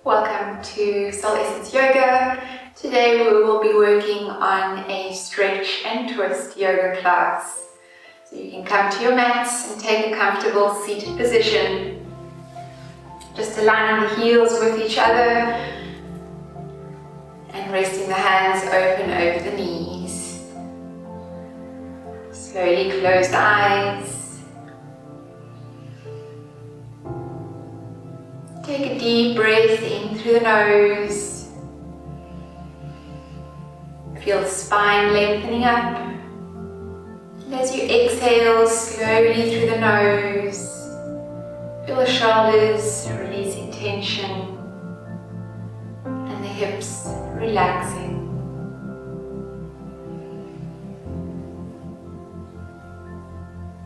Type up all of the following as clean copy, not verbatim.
Welcome to Soul Essence Yoga. Today we will be working on a stretch and twist yoga class. So you can come to your mats and take a comfortable seated position. Just aligning the heels with each other and resting the hands open over the knees. Slowly close the eyes. Take a deep breath in through the nose. Feel the spine lengthening up. And as you exhale slowly through the nose, feel the shoulders releasing tension and the hips relaxing.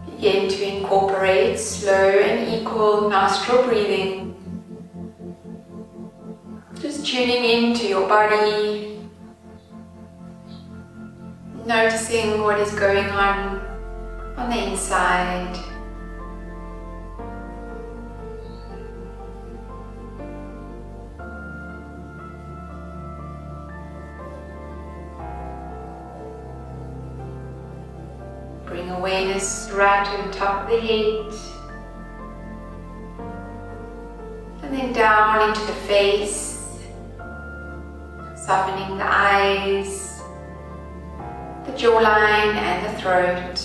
Begin to incorporate slow and equal nostril breathing. Just tuning into your body, noticing what is going on the inside. Bring awareness right to the top of the head, and then down into the face. Softening the eyes, the jawline and the throat.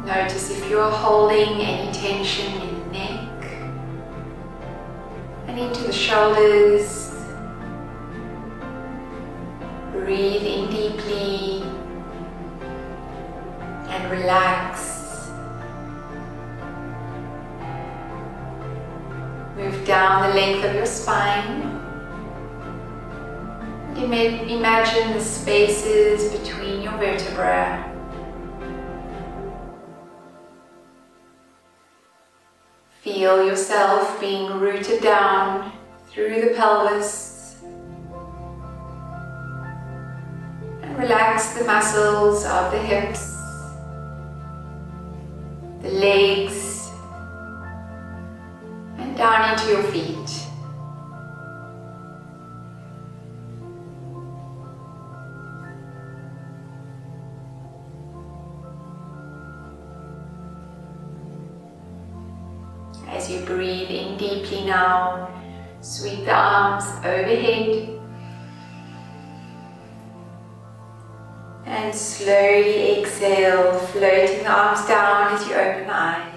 Notice if you are holding any tension in the neck and into the shoulders. Breathe in deeply and relax. Move down the length of your spine. Imagine the spaces between your vertebrae. Feel yourself being rooted down through the pelvis. And relax the muscles of the hips, the legs, down into your feet. As you breathe in deeply now, sweep the arms overhead and slowly exhale, floating the arms down as you open the eyes.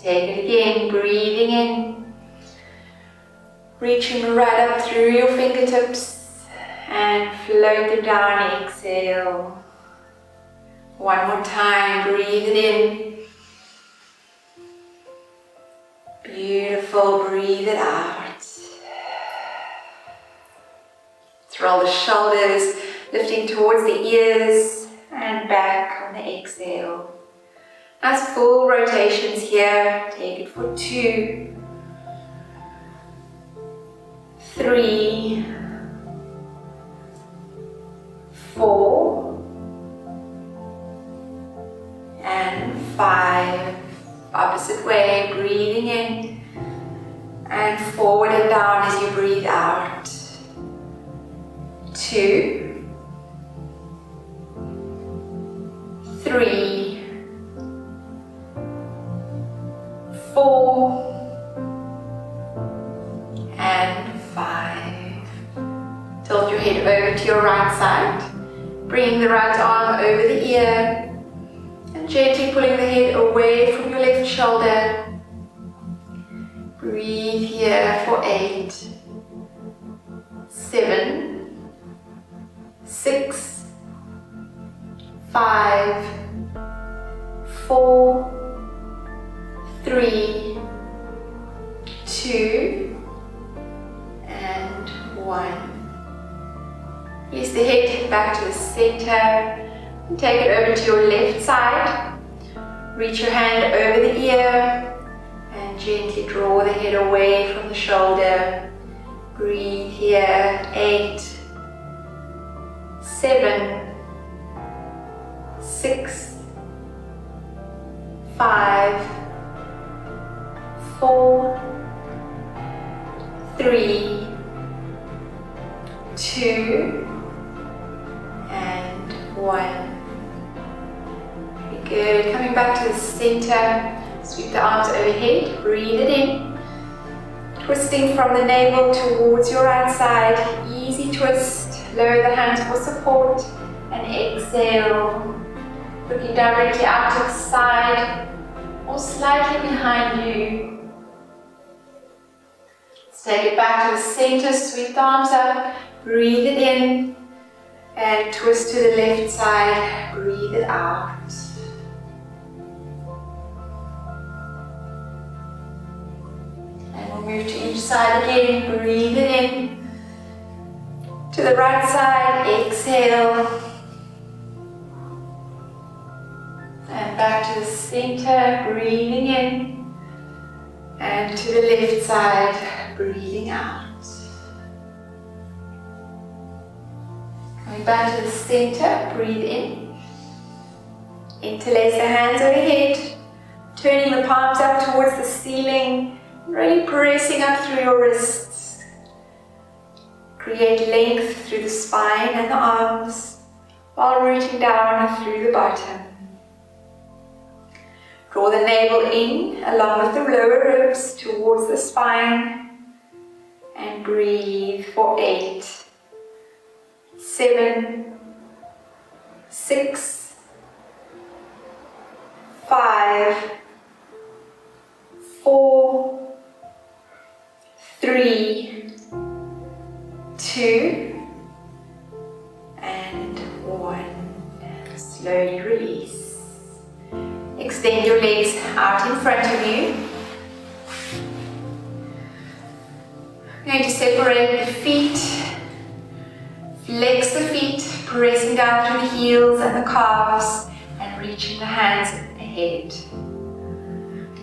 Take it again, breathing in, reaching right up through your fingertips and float them down, exhale. One more time, breathe it in. Beautiful, breathe it out. Roll the shoulders, lifting towards the ears and back on the exhale. Nice full rotations here. Take it for 2, 3, 4, and 5. Opposite way, breathing in and forward and down as you breathe out. 2, 3, 4 and 5. Tilt your head over to your right side, bringing the right arm over the ear and gently pulling the head away from your left shoulder. Breathe here for 8, 7, 6, 5, 4, 3, 2, and 1. Release the head back to the center and take it over to your left side. Reach your hand over the ear and gently draw the head away from the shoulder. Breathe here, 8, 7, 6, 5, 4, 3, 2, and 1. Very good. Coming back to the center. Sweep the arms overhead. Breathe it in. Twisting from the navel towards your right side. Easy twist. Lower the hands for support. And exhale. Looking directly out to the side or slightly behind you. Let's take it back to the center. Sweep the arms up. Breathe it in. And twist to the left side. Breathe it out. And we'll move to each side again. Breathe it in. To the right side. Exhale. And back to the center, breathing in. And to the left side, breathing out. Coming back to the center, breathe in. Interlace the hands overhead. Turning the palms up towards the ceiling. Really pressing up through your wrists. Create length through the spine and the arms while rooting down through the bottom. Draw the navel in along with the lower ribs towards the spine and breathe for 8, 7, 6, 5, 4, 3, 2, and 1. Slowly release. Extend your legs out in front of you. I'm going to separate the feet. Flex the feet, pressing down through the heels and the calves and reaching the hands ahead.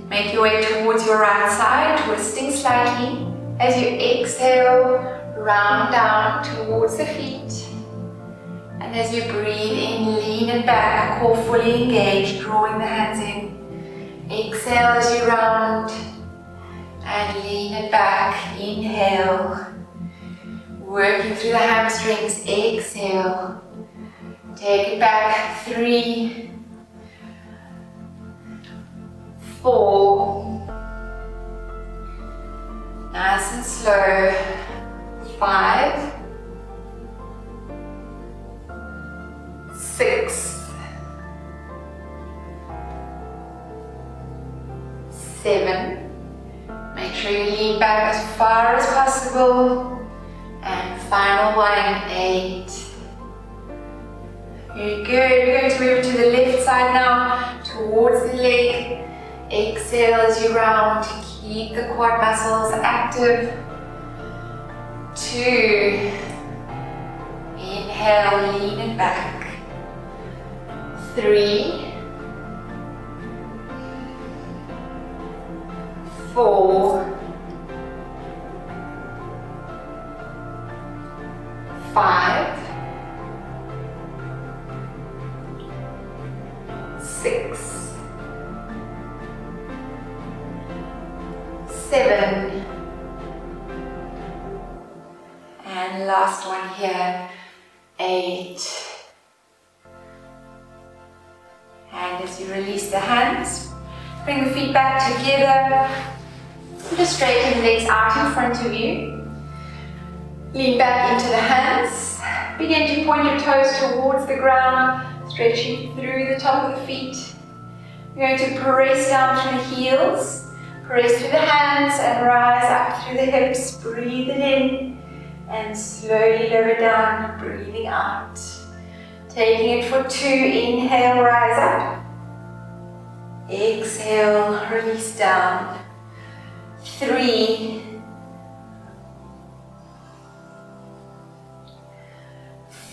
Make your way towards your right side, twisting slightly. As you exhale, round down towards the feet. And as you breathe in, lean it back, core fully engaged, drawing the hands in. Exhale as you round and lean it back. Inhale, working through the hamstrings. Exhale, take it back. 3, 4, nice and slow. 5, 6, 7. Make sure you lean back as far as possible. And final one, 8. Very good. We're going to move to the left side now, towards the leg. Exhale as you round. Keep the quad muscles active. 2. Inhale, lean it back. 3, 4, 5, 6, 7, and last one here, 8. And as you release the hands, bring the feet back together. Just straighten the legs out in front of you. Lean back into the hands. Begin to point your toes towards the ground, stretching through the top of the feet. You're going to press down through the heels, press through the hands and rise up through the hips. Breathe it in and slowly lower down, breathing out. Taking it for 2, inhale, rise up. Exhale, release down. 3,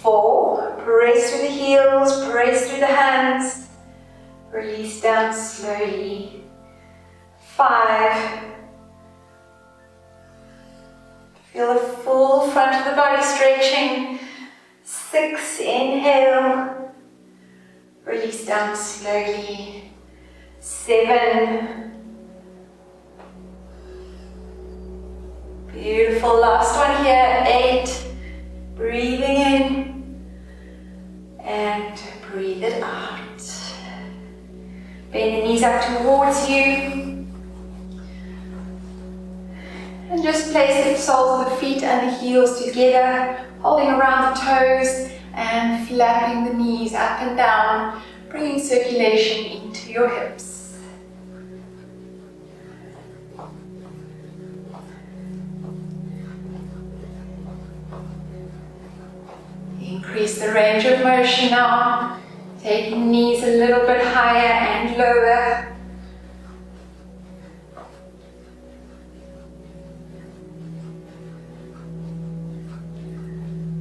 4, press through the heels, press through the hands. Release down slowly. 5, feel the full front of the body stretching. 6, inhale, release down slowly. 7, Beautiful. Last one here. 8. Breathing in and breathe it out. Bend the knees up towards you. And just place the soles of the feet and the heels together, holding around the toes and flapping the knees up and down, bringing circulation into your hips. Increase the range of motion now, taking knees a little bit higher and lower.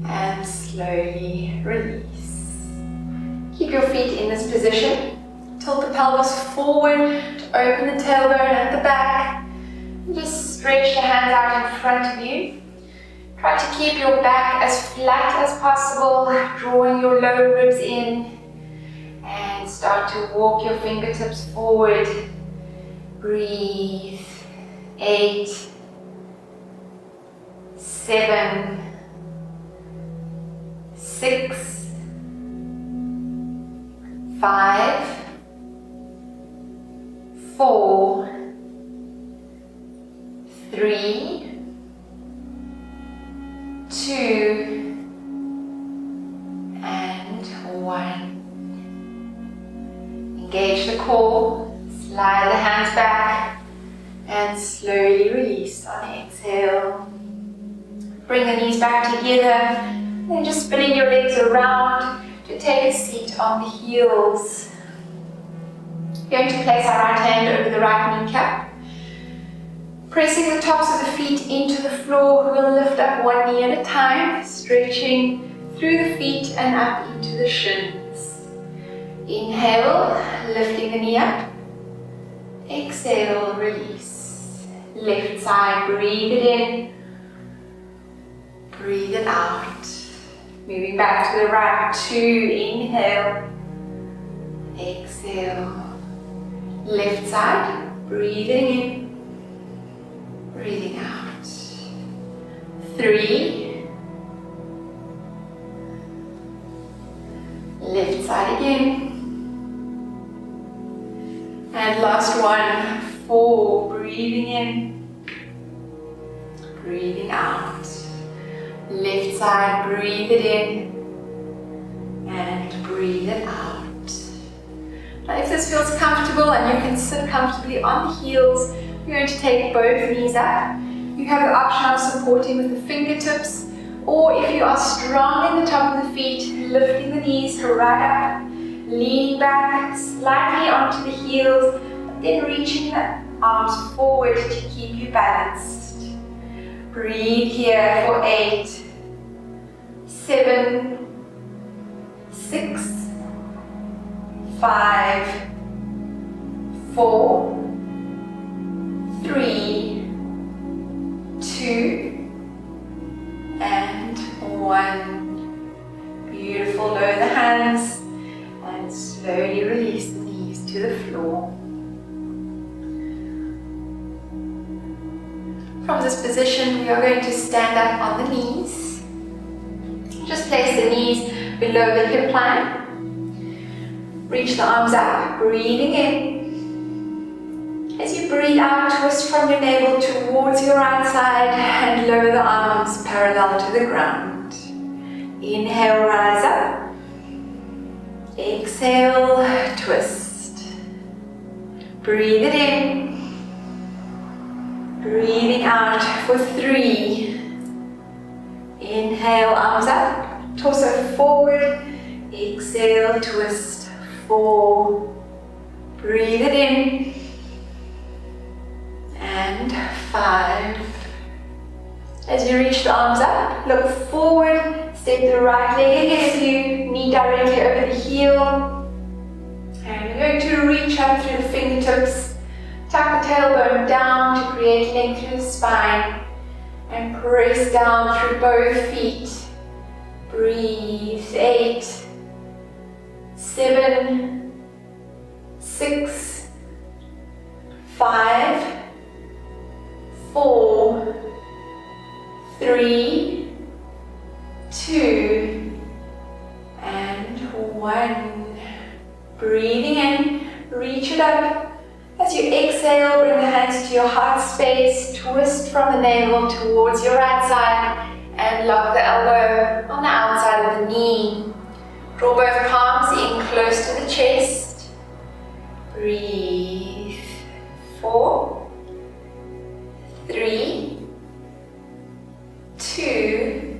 And slowly release. Keep your feet in this position. Tilt the pelvis forward to open the tailbone at the back. And just stretch your hands out in front of you. Try to keep your back as flat as possible, drawing your lower ribs in. And start to walk your fingertips forward. Breathe. 8, 7, 6, 5, 4, 3, 2, and 1. Engage the core, slide the hands back, and slowly release on exhale. Bring the knees back together, then just spinning your legs around to take a seat on the heels. We're going to place our right hand over the right kneecap. Pressing the tops of the feet into the floor, we'll lift up one knee at a time, stretching through the feet and up into the shins. Inhale, lifting the knee up. Exhale, release. Left side, breathe it in. Breathe it out. Moving back to the right, 2, inhale. Exhale. Left side, breathing in. Breathing out. 3. Left side again. And last one, 4. Breathing in. Breathing out. Left side, breathe it in. And breathe it out. Now if this feels comfortable and you can sit comfortably on the heels, you're going to take both knees up. You have the option of supporting with the fingertips, or if you are strong in the top of the feet, lifting the knees right up, leaning back slightly onto the heels, but then reaching the arms forward to keep you balanced. Breathe here for 8, 7, 6, 5, 4, 3, 2, and 1. Beautiful. Lower the hands and slowly release the knees to the floor. From this position, we are going to stand up on the knees. Just place the knees below the hip line. Reach the arms up, breathing in. As you breathe out, twist from your navel towards your right side and lower the arms parallel to the ground. Inhale, rise up. Exhale, twist. Breathe it in. Breathing out for 3. Inhale, arms up, torso forward. Exhale, twist. 4. Breathe it in. And 5. As you reach the arms up, look forward, step the right leg ahead of you, knee directly over the heel. And we're going to reach up through the fingertips, tuck the tailbone down to create length through the spine, and press down through both feet. Breathe. 8, 7, 6, 5, 4, Breathing in, reach it up. As you exhale, bring the hands to your heart space, twist from the navel towards your right side, and lock the elbow on the outside of the knee. Draw both palms in close to the chest. Breathe. 4, 3, 2,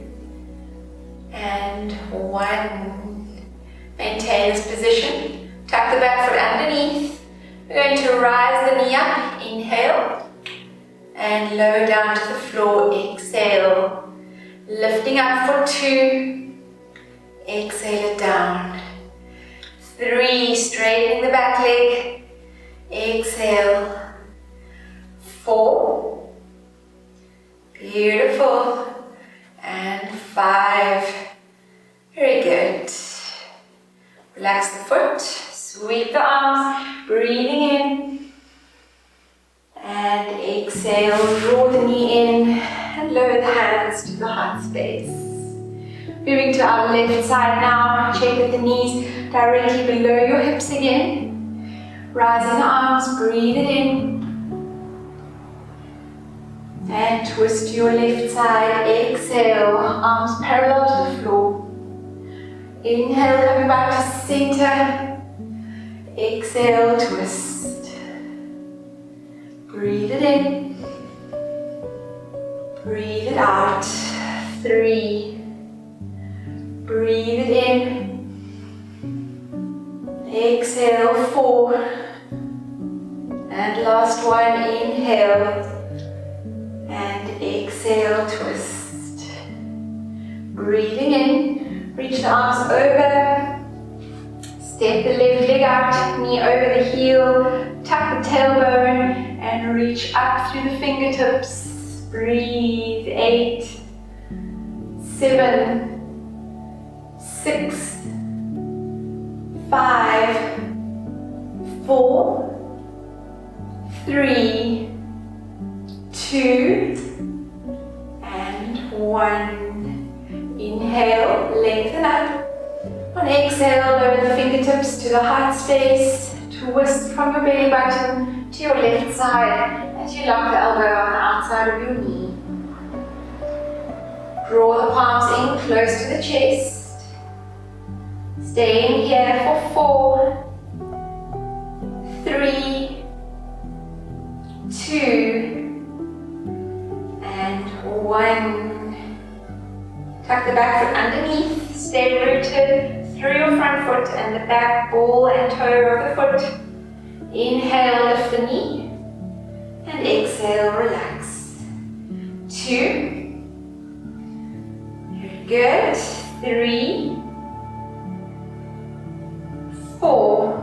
and 1. Maintain this position. Tuck the back foot underneath. We're going to rise the knee up. Inhale. And lower down to the floor. Exhale. Lifting up for 2. Exhale it down. 3. Straightening the back leg. Exhale. 4. Beautiful. And 5. Very good. Relax the foot. Sweep the arms. Breathing in. And exhale. Draw the knee in. And lower the hands to the heart space. Moving to our left side now. Check that the knees directly below your hips again. Rising the arms, breathe it in. And twist to your left side. Exhale, arms parallel to the floor. Inhale, coming back to center. Exhale, twist. Breathe it in. Breathe it out. 3. Breathe it in. Exhale, 4. And last one, inhale. And exhale, twist. Breathing in. Reach the arms over. Step the left leg out, knee over the heel. Tuck the tailbone and reach up through the fingertips. Breathe. 8, 7, 6, 5, 4, 3, 2, and 1. Inhale, lengthen up. On exhale, lower the fingertips to the heart space. Twist from your belly button to your left side as you lock the elbow on the outside of your knee. Draw the palms in close to the chest. Staying here for 4, 3, 2, and 1. Tuck the back foot underneath. Stay rooted through your front foot and the back ball and toe of the foot. Inhale, lift the knee. And exhale, relax. 2. Very good. 3, 4.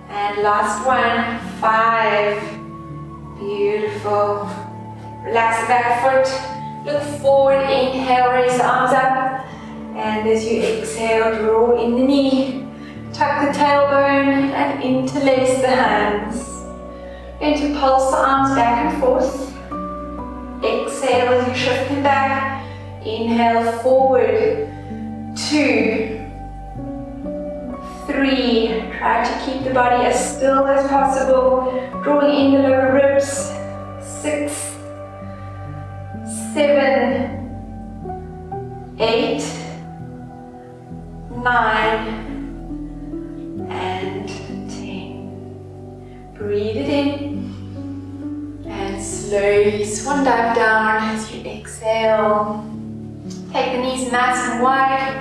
And last one, 5. Beautiful. Relax the back foot. Look forward, inhale, raise the arms up. And as you exhale, draw in the knee. Tuck the tailbone and interlace the hands. Going to pulse the arms back and forth. Exhale as you shift them back. Inhale, forward. 2, 3. Try to keep the body as still as possible. Drawing in the lower ribs. 6, 7, 8, 9, and 10. Breathe it in and slowly swan dive down as you exhale. Take the knees nice and wide.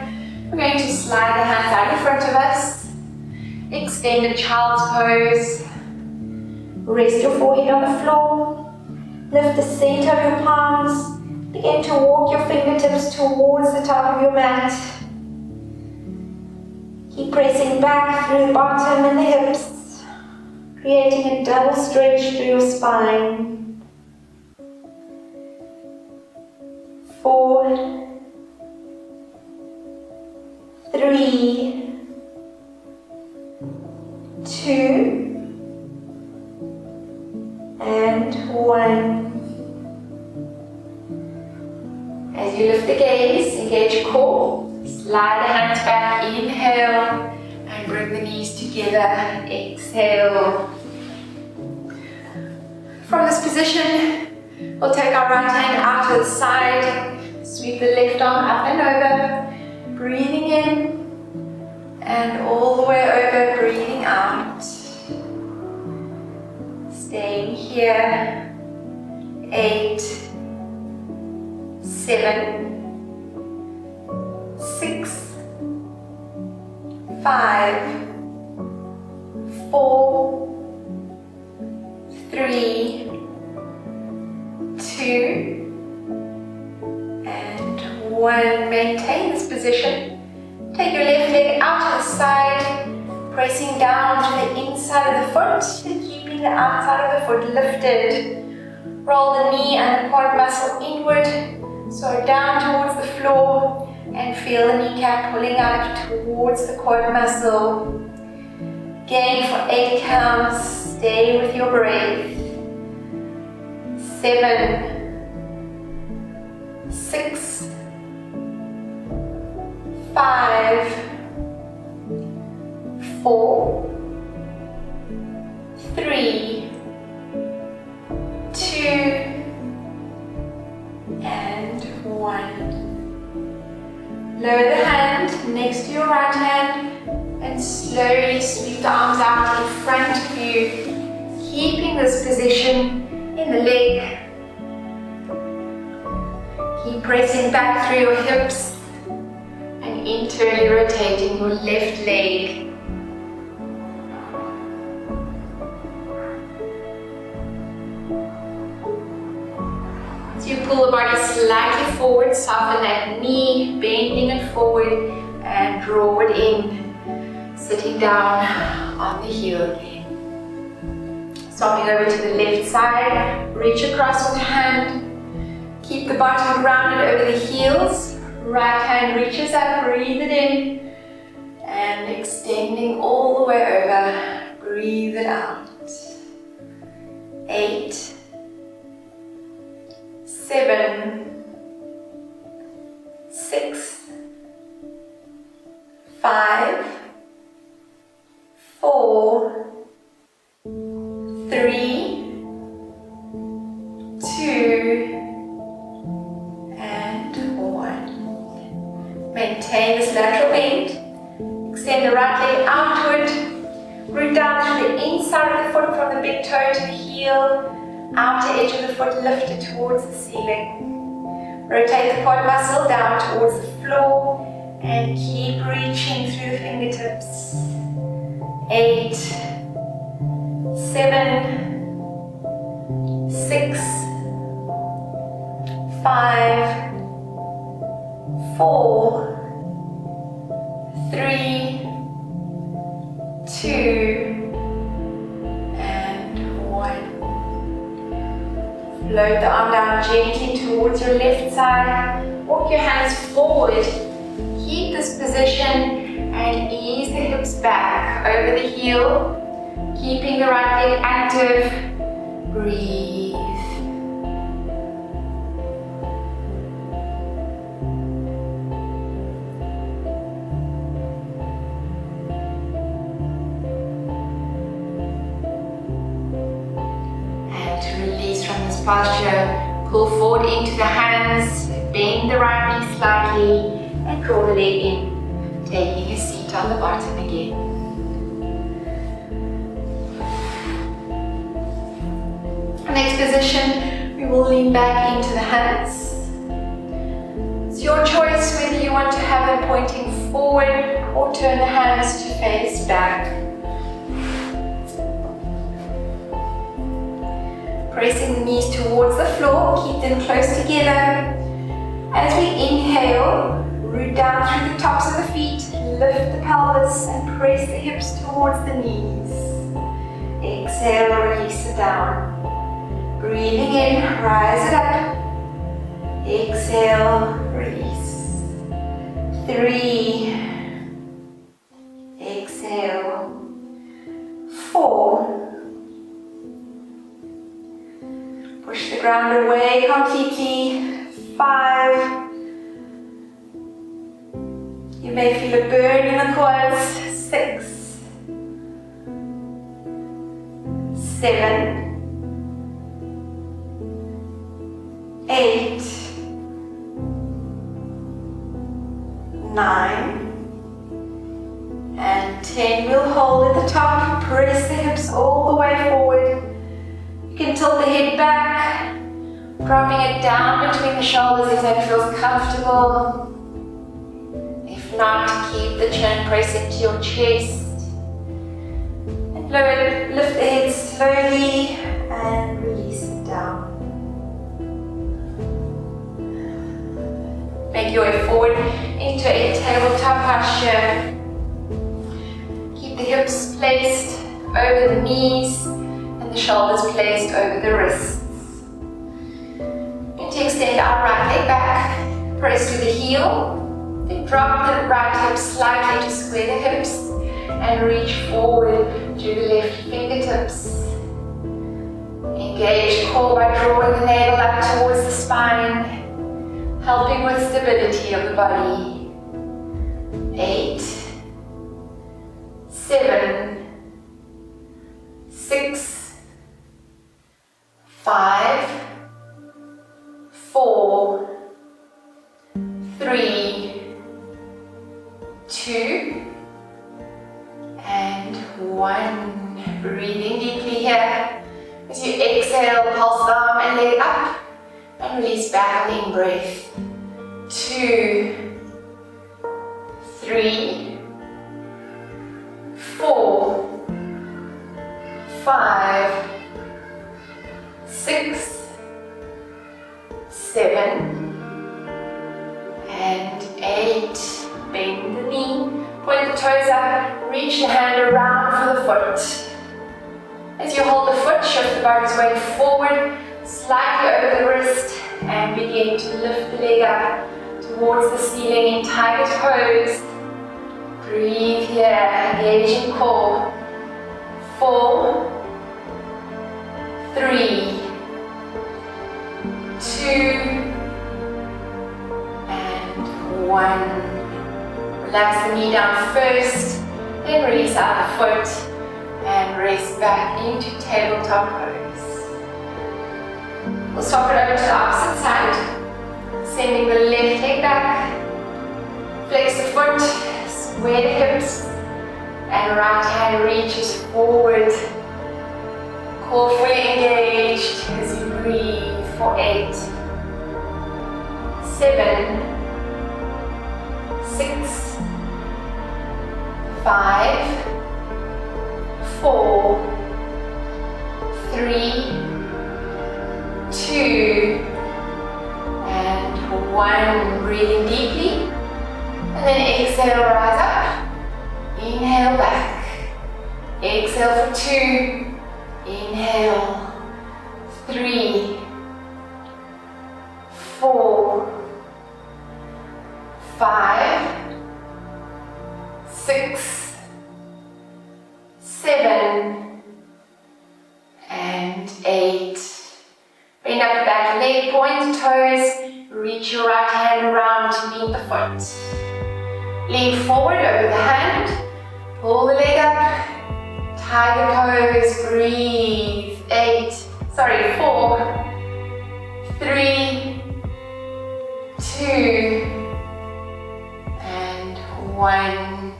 We're going to slide the hands out in front of us. Extended child's pose. Rest your forehead on the floor. Lift the center of your palms. Begin to walk your fingertips towards the top of your mat. Keep pressing back through the bottom and the hips, creating a double stretch through your spine. 4, 3, 2, and 1. As you lift the gaze, engage your core. Slide the hands back, inhale, and bring the knees together. Exhale. From this position, we'll take our right hand out to the side, sweep the left arm up and over, breathing in, and all the way over, breathing out. Staying here. 8, 7, 6, 5, 4, 3, 2, and 1. Maintain this position. Take your left leg out to the side, pressing down to the inside of the foot and keeping the outside of the foot lifted. Roll the knee and the quad muscle inward, so down towards the floor, and feel the kneecap pulling up towards the quad muscle. Again for 8 counts. Stay with your breath. 7, 6, 5, 4, 3, 2, and 1. Lower the hand next to your right hand and slowly sweep the arms out in front of you, keeping this position in the leg. Keep pressing back through your hips and internally rotating your left leg. You pull the body slightly forward, soften that knee, bending it forward, and draw it in, sitting down on the heel again. Swapping over to the left side, reach across with the hand, keep the bottom grounded over the heels, right hand reaches up, breathe it in, and extending all the way over, breathe it out. 8, 7, 6, 5, 4, 3, 2, and 1. Maintain this lateral bend. Extend the right leg outward. Root down through the inside of the foot from the big toe to the heel. Outer edge of the foot lifted towards the ceiling. Rotate the quad muscle down towards the floor and keep reaching through the fingertips. 8, 7, 6, 5, 4, 3, 2, and 1. Float the arm down gently towards your left side. Walk your hands forward. Keep this position and ease the hips back over the heel. Keeping the right leg active. Breathe. Posture, pull forward into the hands, bend the right knee slightly, and draw the leg in, taking a seat on the bottom again. Next position, we will lean back into the hands. It's your choice whether you want to have them pointing forward or turn the hands to face back. Pressing the knees towards the floor, keep them close together. As we inhale, root down through the tops of the feet, lift the pelvis and press the hips towards the knees. Exhale, release it down. Breathing in, rise it up. Exhale, release. 3. Exhale. 4. Push the ground away completely. 5. You may feel a burn in the quads. 6. 7, 8, 9, and 10. We'll hold at the top, press the hips all the way forward. You can tilt the head back, dropping it down between the shoulders if that feels comfortable. If not, keep the chin pressed into your chest. And lift the head slowly and release it down. Make your way forward into a tabletop posture. Keep the hips placed over the knees and the shoulders placed over the wrists. And to extend our right leg back, press to the heel, then drop the right hip slightly to square the hips and reach forward to the left fingertips. Engage the core by drawing the navel up towards the spine, helping with stability of the body. 8, 7, 6, 5, 4, 3, 2, and 1. Breathing deeply here. As you exhale, pulse the arm and leg up and release back on the in-breath. 2, 3, 4, 5, 6, 7, and 8. Bend the knee, point the toes up, reach the hand around for the foot. As you hold the foot, shift the body's weight forward, slightly over the wrist, and begin to lift the leg up towards the ceiling in tiger pose. Breathe here, engaging core. 4, 3, 2, and 1. Relax the knee down first, then release out the foot and rest back into tabletop pose. We'll swap it over to the opposite side, sending the left leg back, flex the foot, square the hips, and right hand reaches forward. Core fully engaged as you breathe for 8, 7, 6, 5, 4, 3, 2, and 1. Breathing deeply, and then exhale, rise up. Inhale back. Exhale for 2. Inhale. 3, 4, 5, 6, 7, and 8. Bring up the back leg, point the toes, reach your right hand around to meet the foot. Lean forward over the hand, pull the leg up, tiger pose, breathe. 4, 3, 2, and 1.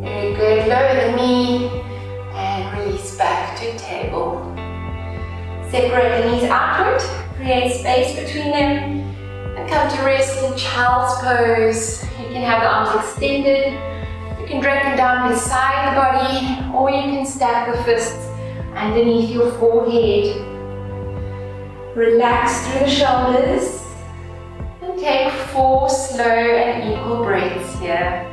Very good. Lower the knee and release back to table. Separate the knees outward, create space between them, and come to rest in child's pose. You can have the arms extended, you can drag them down beside the body, or you can stack the fists underneath your forehead. Relax through the shoulders and take 4 slow and equal breaths here.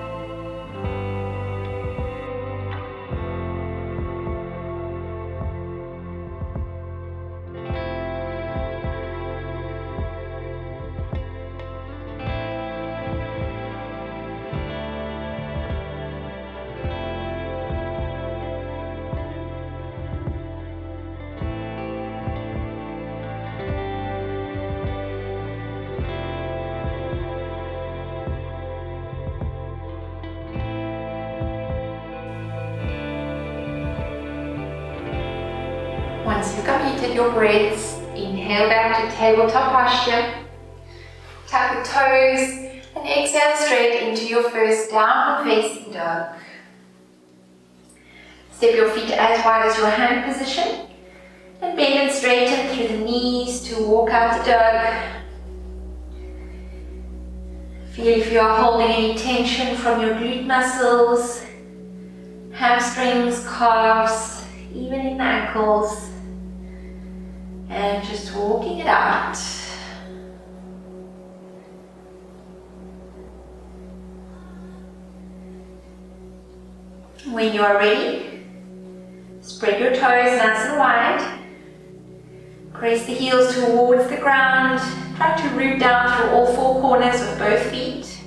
Once you've completed your breaths, inhale back to tabletop posture. Tuck the toes and exhale straight into your first downward facing dog. Step your feet as wide as your hand position and bend and straighten through the knees to walk out the dog. Feel if you are holding any tension from your glute muscles, hamstrings, calves, even in the ankles, and just walking it out. When you are ready, spread your toes nice and wide. Press the heels towards the ground. Try to root down through all four corners of both feet.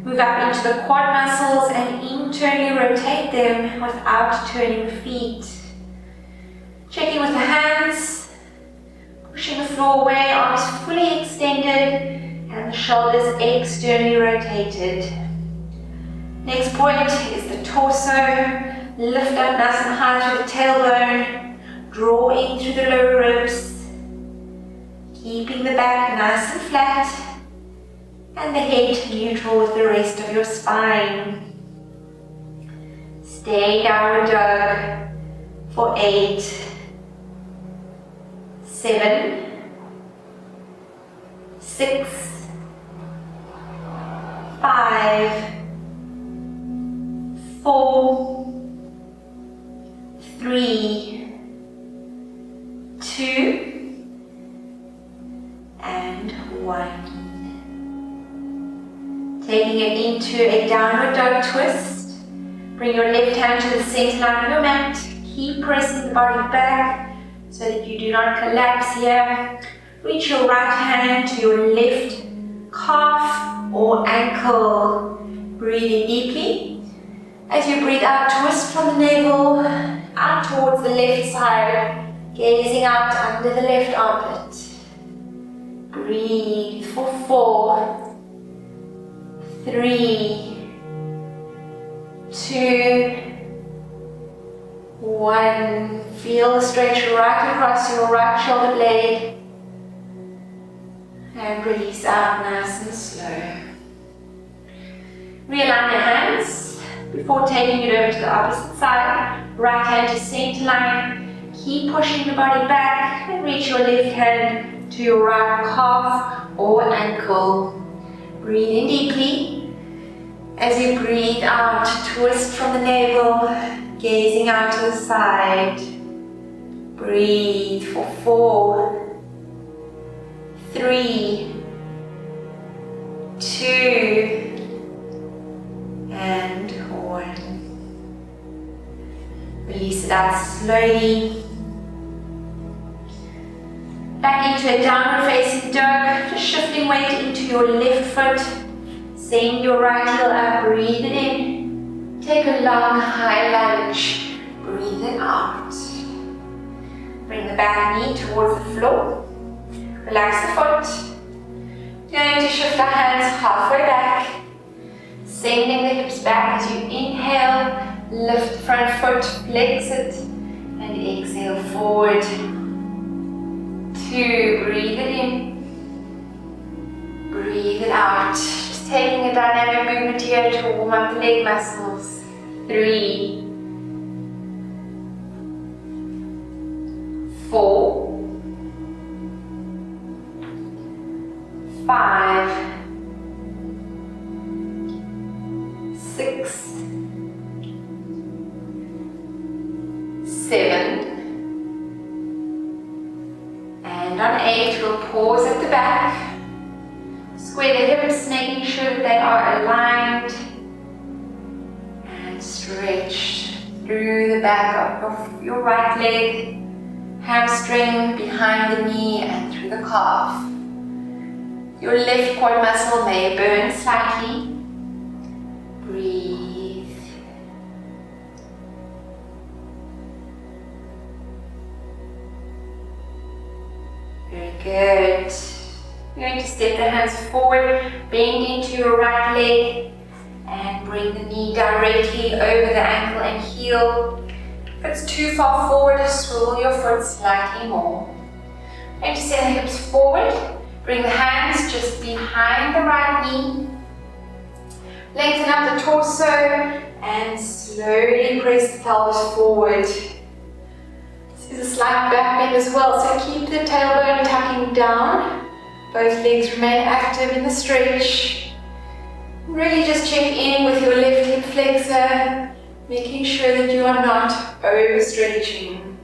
Move up into the quad muscles and internally rotate them without turning the feet. Checking with the hands, pushing the floor away, arms fully extended and the shoulders externally rotated. Next point is the torso. Lift up nice and high through the tailbone, draw in through the lower ribs, keeping the back nice and flat and the head neutral with the rest of your spine. Stay downward dog for 8, 7, 6, 5, 4, 3, 2, and 1. Taking it into a downward dog twist. Bring your left hand to the center line of your mat. Keep pressing the body back so that you do not collapse here. Reach your right hand to your left calf or ankle. Breathe in deeply. As you breathe out, twist from the navel out towards the left side, gazing out under the left armpit. Breathe for 4, 3, 2, 1. Feel the stretch right across your right shoulder blade and release out nice and slow. Realign your hands before taking it over to the opposite side. Right hand to center line. Keep pushing the body back and reach your left hand to your right calf or ankle. Breathe in deeply. As you breathe out, twist from the navel, gazing out to the side. Breathe for 4, 3, 2, and 1. Release it out slowly. Back into a downward facing dog, just shifting weight into your left foot. Send your right heel up, breathe it in. Take a long high lunge, breathe it out. Bring the back knee towards the floor. Relax the foot. Going to shift our hands halfway back. Sending the hips back as you inhale. Lift the front foot, flex it, and exhale forward. 2, breathe it in. Breathe it out. Just taking a dynamic movement here to warm up the leg muscles. 3, 4, 5, 6, 7, and on 8 we'll pause at the back. Square the hips, making sure that they are aligned, and stretch through the back of your right leg, hamstring behind the knee and through the calf. Your left quad muscle may burn slightly. Breathe. Very good. You're going to step the hands forward, bend into your right leg, and bring the knee directly over the ankle and heel. If it's too far forward, swivel your foot slightly more. Going to send the hips forward. Bring the hands just behind the right knee. Lengthen up the torso and slowly press the pelvis forward. This is a slight back bend as well, so keep the tailbone tucking down. Both legs remain active in the stretch. Really just check in with your left hip flexor, making sure that you are not overstretching.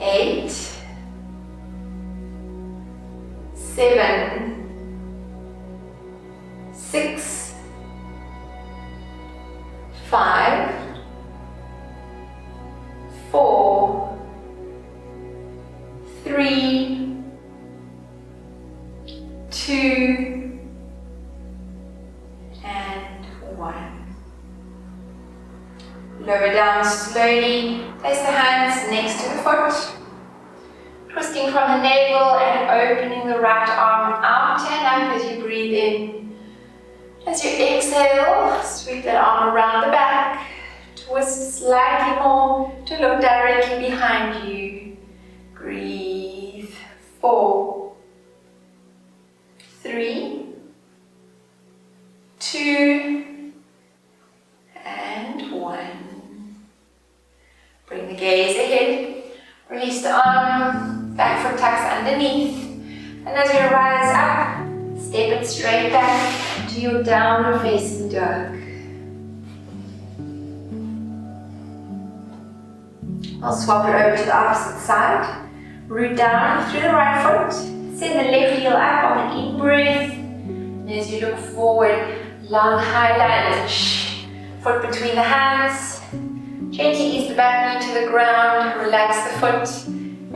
8, 7, 6, 5, 4, 3, 2, and 1. Lower down slowly. Place the hands next to the foot. Twisting from the navel and opening the right arm out and up as you breathe in. As you exhale, sweep that arm around the back. Twist slightly more to look directly behind you. Breathe. 4, 3, 2, and 1. Bring the gaze ahead. Release the arm. Back foot tucks underneath. And as you rise up, step it straight back to your downward facing dog. I'll swap it over to the opposite side. Root down through the right foot. Send the left heel up on the in-breath. And as you look forward, long high lunge. Foot between the hands. Gently ease the back knee to the ground. Relax the foot.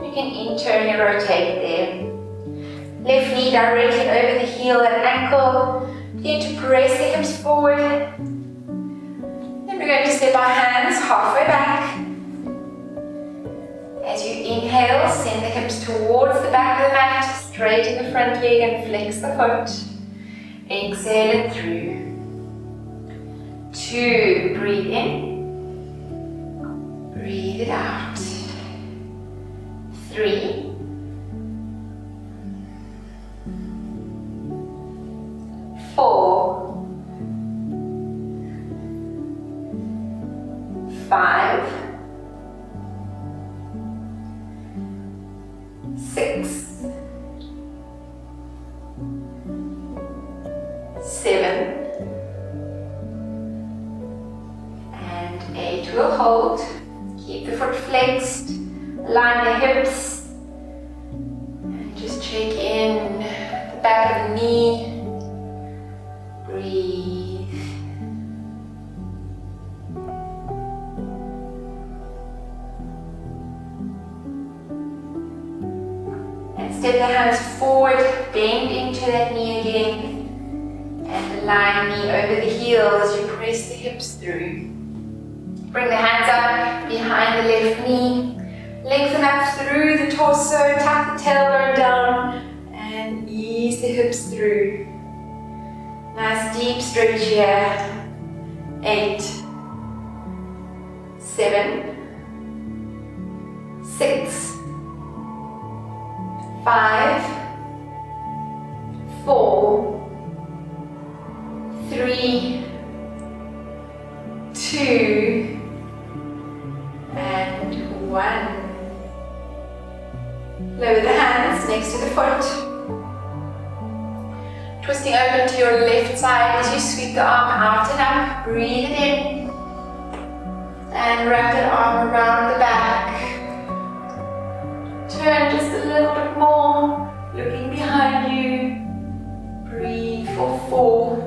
You can internally rotate there. Left knee directly over the heel and ankle. Begin to press the hips forward. Then we're going to step our hands halfway back. As you inhale, send the hips towards the back of the mat, straighten the front leg and flex the foot. Exhale it through. 2, breathe in. Breathe it out. 3, 4, 5, 6, 7, and 8. We'll hold. Keep the foot flexed. Align the hips. And just check in the back of the knee. Breathe. And step the hands forward, bend into that knee again. And align knee over the heel as you press the hips through. Bring the hands up behind the left knee. Lengthen up through the torso, tuck the tailbone down, and ease the hips through. Nice deep stretch here. 8, 7, 6, 5, 4, 3, 2, and 1. Lower the hands next to the foot. Twisting open to your left side as you sweep the arm out and up. Breathe it in. And wrap that arm around the back. Turn just a little bit more, looking behind you. Breathe for 4,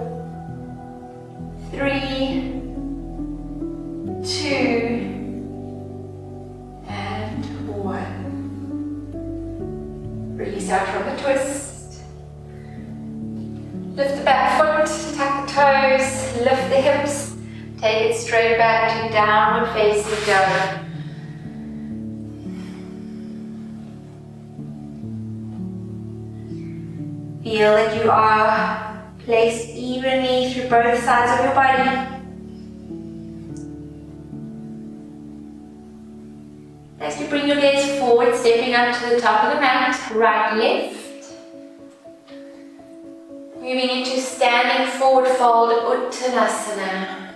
3, 2, and 1. Release out from the twist. Lift the back foot, tuck the toes, lift the hips. Take it straight back to downward facing dog. Feel that you are placed evenly through both sides of your body. As you bring your gaze forward, stepping up to the top of the mat, right, left. Moving into standing forward fold, Uttanasana.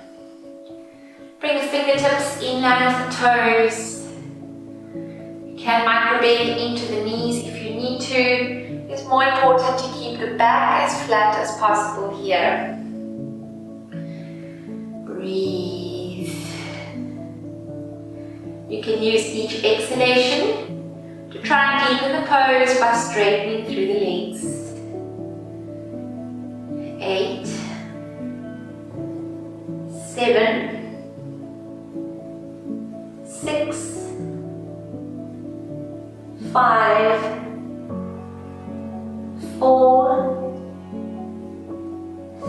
Bring the fingertips in line with the toes. You can micro bend into the knees if you need to. It's more important to keep the back as flat as possible here. Breathe. You can use each exhalation to try and deepen the pose by straightening through the legs. 8, 7, 6, 5, 4,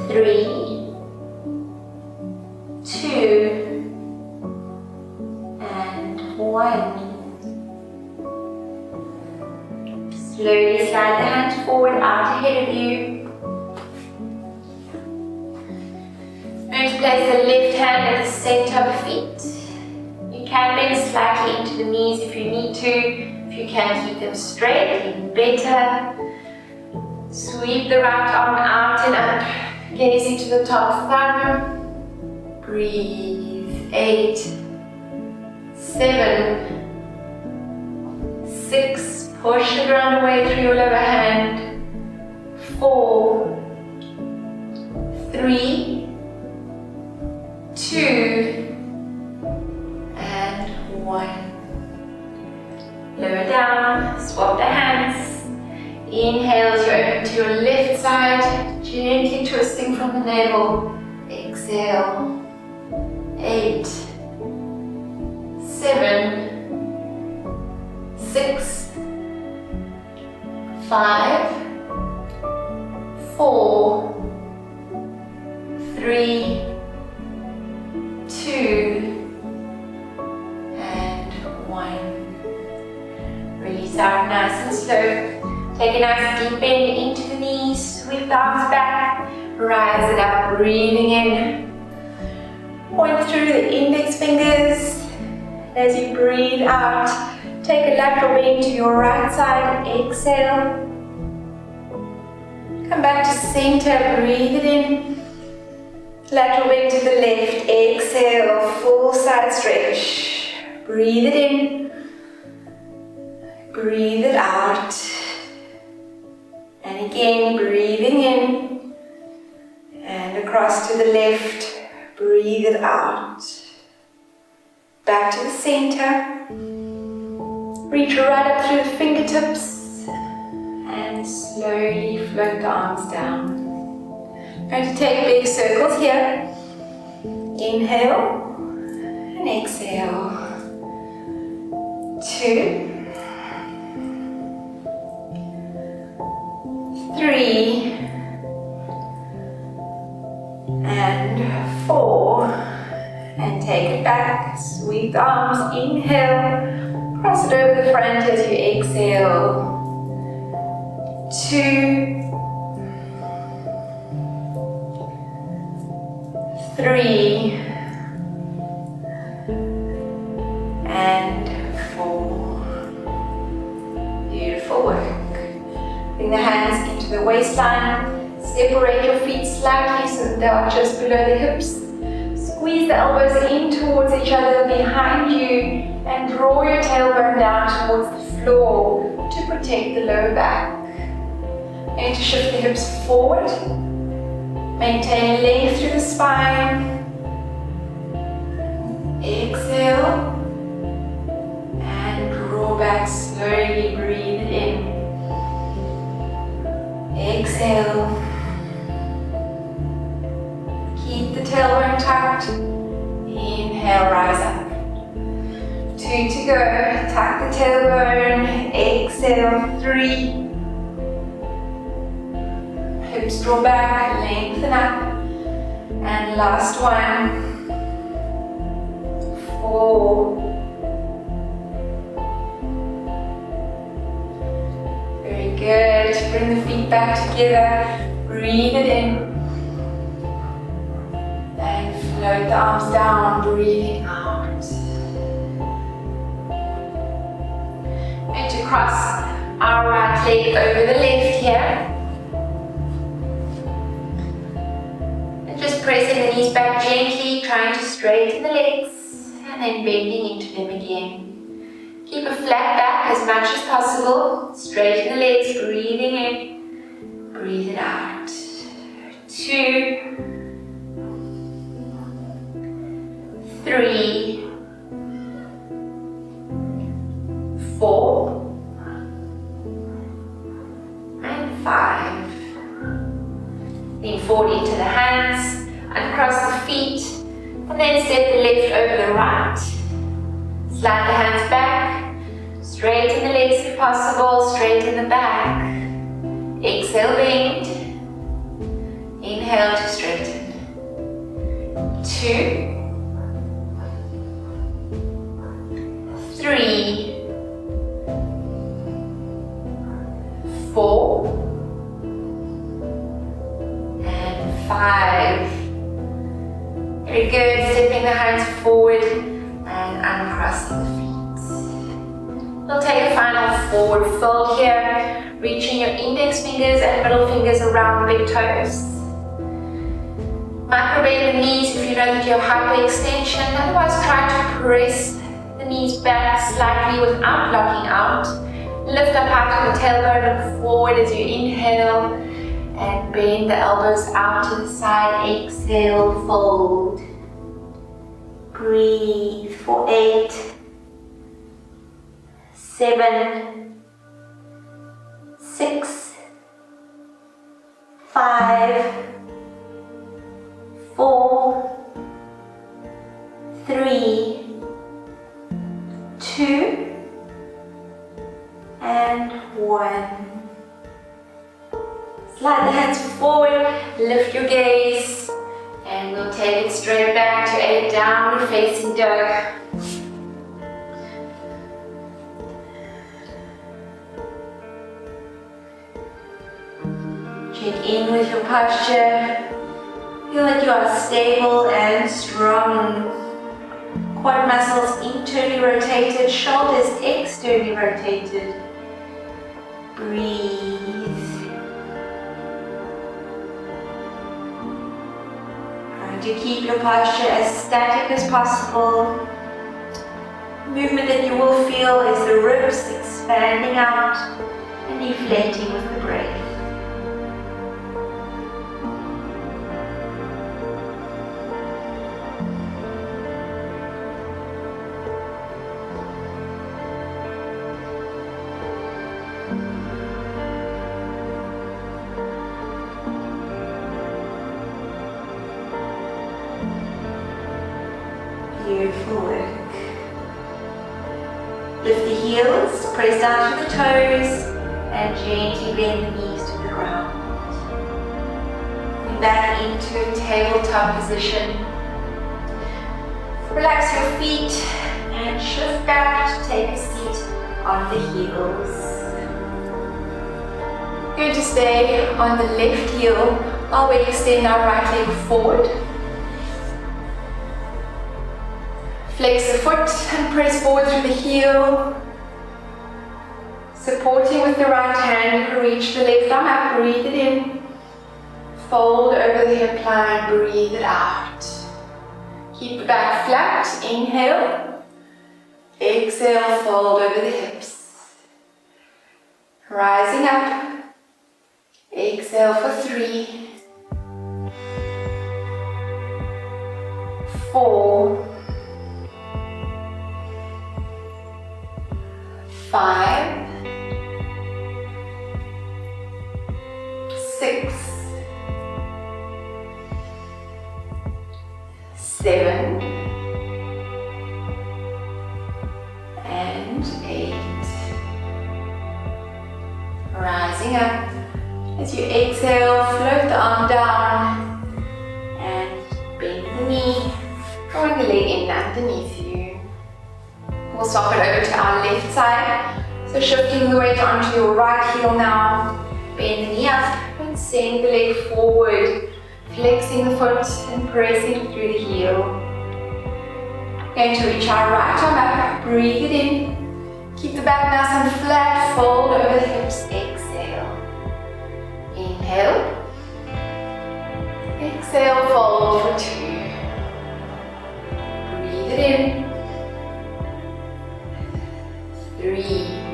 3, 2, and 1. Slowly slide the hands forward out ahead of you. Going to place the left hand at the center of the feet. You can bend slightly into the knees if you need to. If you can keep them straight, even better. Sweep the right arm out and up, gazing to the top thumb. Breathe. 8, 7, 6. Push the ground away through your lower hand. 4, 3, 2, and 1. Lower down, swap the hands. Inhale as you open to your left side, gently twisting from the navel. Exhale. 8, 7, 6, 5, 4, 3, 2, and 1. Release out nice and slow. Take a nice deep bend into the knees. Sweep the arms back. Rise it up. Breathing in. Point through the index fingers. As you breathe out, take a lateral bend to your right side. Exhale. Come back to center. Breathe it in. Lateral bend to the left, exhale, full side stretch. Breathe it in, breathe it out. And again, breathing in, and across to the left, breathe it out. Back to the center. Reach right up through the fingertips, and slowly float the arms down. I'm going to take big circles here. Inhale and exhale. 2, 3, and 4. And take it back. Sweep the arms. Inhale. Cross it over the front as you exhale. 2, 3, and 4. Beautiful work. Bring the hands into the waistline. Separate your feet slightly so that they are just below the hips. Squeeze the elbows in towards each other behind you and draw your tailbone down towards the floor to protect the lower back. Going to shift the hips forward. Maintain length through the spine. Exhale. And draw back slowly. Breathe it in. Exhale. Keep the tailbone tucked. Inhale, rise up. 2 to go. Tuck the tailbone. Exhale. 3. Hips draw back, lengthen up. And last one. 4. Very good. Bring the feet back together. Breathe it in. And float the arms down, breathing out. And to cross our right leg over the left here. And just pressing the knees back gently, trying to straighten the legs, and then bending into them again. Keep a flat back as much as possible. Straighten the legs, breathing in, breathe it out. 2, 3, 4, and 5. Lean forward into the hands, uncross the feet, and then step the left over the right. Slide the hands back, straighten the legs if possible, straighten the back. Exhale, bend. Inhale to straighten. 2, 3, 4, and 5. Very good. Stepping the hands forward and uncrossing the feet. We'll take a final forward fold here, reaching your index fingers and middle fingers around the big toes. Micro bend the knees if you know that you have hyperextension. Otherwise, try to press the knees back slightly without blocking out. Lift up high to the tailbone, look forward as you inhale, and bend the elbows out to the side. Exhale, fold. Breathe for 8, 7, 6, 5, 4, 3, 2, and 1. Slide the hands forward, lift your gaze, and we'll take it straight back to a downward facing dog. Check in with your posture. Feel that you are stable and strong. Quad muscles internally rotated, shoulders externally rotated. Breathe. To keep your posture as static as possible. Movement that you will feel is the ribs expanding out and deflating with the breath. Beautiful work. Lift the heels, press down to the toes, and gently bend the knees to the ground. And back into tabletop position. Relax your feet and shift back to take a seat on the heels. Going to stay on the left heel while we extend our right leg forward. Flex the foot and press forward through the heel. Supporting with the right hand, you can reach the left arm up, breathe it in. Fold over the hip line, breathe it out. Keep the back flat, inhale. Exhale, fold over the hips. Rising up. Exhale for 3, 4, 5, 6, 7, and 8. Rising up. As you exhale, float the arm down and bend the knee, drawing the leg in underneath you. We'll swap it over to our left side. So shifting the weight onto your right heel now. Bend the knee up and send the leg forward, flexing the foot and pressing through the heel. Going to reach our right arm up, breathe it in. Keep the back nice and flat, fold over the hips, exhale. Inhale. Exhale, fold for 2. Breathe it in. 3.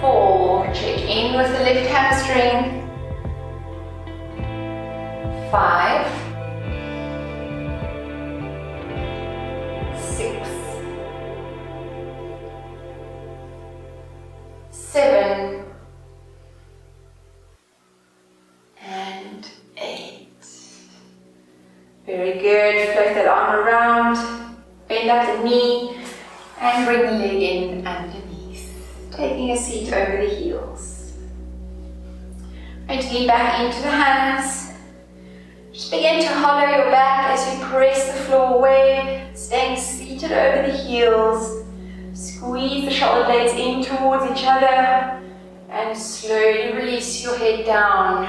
4. Check in with the left hamstring. 5. 6. 7. And 8. Very good. Float that arm around. Bend up the knee and bring the leg in underneath. Taking a seat over the heels. Going to lean back into the hands. Just begin to hollow your back as you press the floor away, staying seated over the heels. Squeeze the shoulder blades in towards each other and slowly release your head down,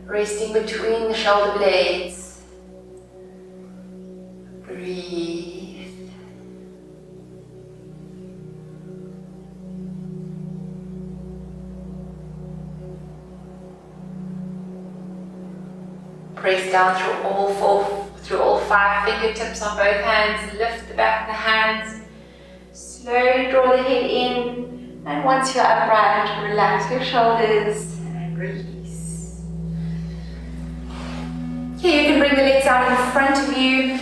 resting between the shoulder blades. Breathe. Press down through all 5 fingertips on both hands. Lift the back of the hands. Slowly draw the head in. And once you're upright, relax your shoulders and release. Here you can bring the legs out in front of you.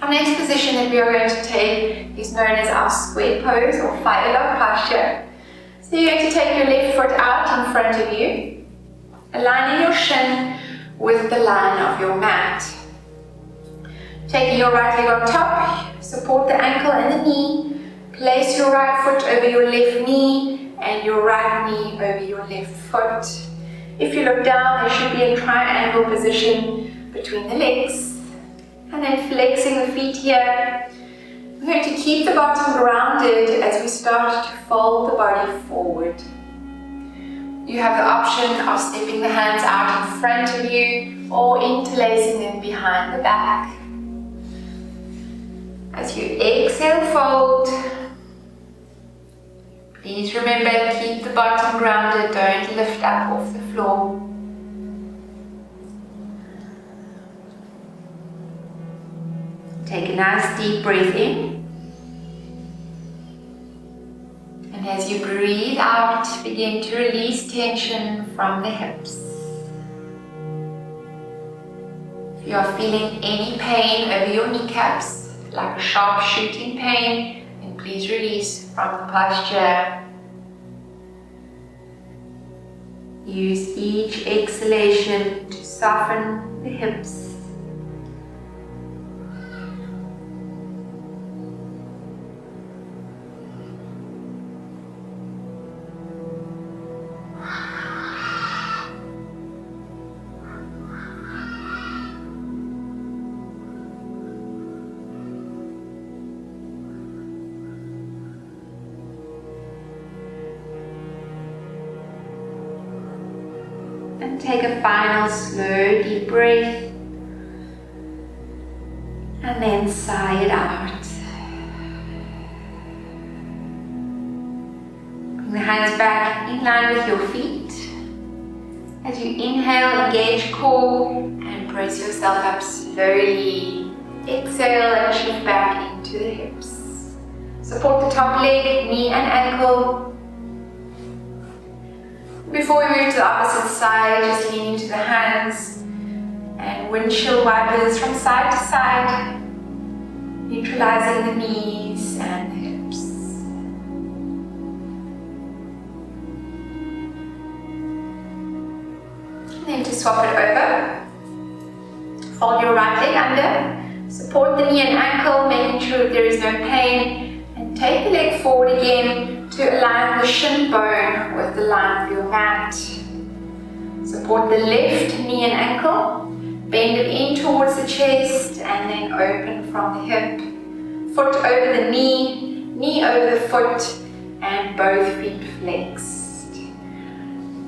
Our next position that we are going to take is known as our square pose or fire dog posture. So you're going to take your left foot out in front of you, aligning your shin with the line of your mat. Taking your right leg on top, support the ankle and the knee. Place your right foot over your left knee and your right knee over your left foot. If you look down, there should be a triangle position between the legs. And then flexing the feet here. We're going to keep the bottom grounded as we start to fold the body forward. You have the option of stepping the hands out in front of you or interlacing them behind the back. As you exhale, fold. Please remember, keep the bottom grounded, don't lift up off the floor. Take a nice deep breath in. And as you breathe out, begin to release tension from the hips. If you are feeling any pain over your kneecaps, like a sharp shooting pain, then please release from the posture. Use each exhalation to soften the hips. And take a final slow deep breath and then sigh it out. Bring the hands back in line with your feet. As you inhale, engage core and press yourself up slowly. Exhale and shift back into the hips. Support the top leg, knee and ankle. Before we move to the opposite side, just lean into the hands and windshield wipers from side to side, neutralizing the knees and the hips. And then to swap it over, fold your right leg under, support the knee and ankle, making sure that there is no pain, and take the leg forward again to align the shin bone with the line of your mat. Support the left knee and ankle, bend it in towards the chest and then open from the hip. Foot over the knee, knee over the foot and both feet flexed.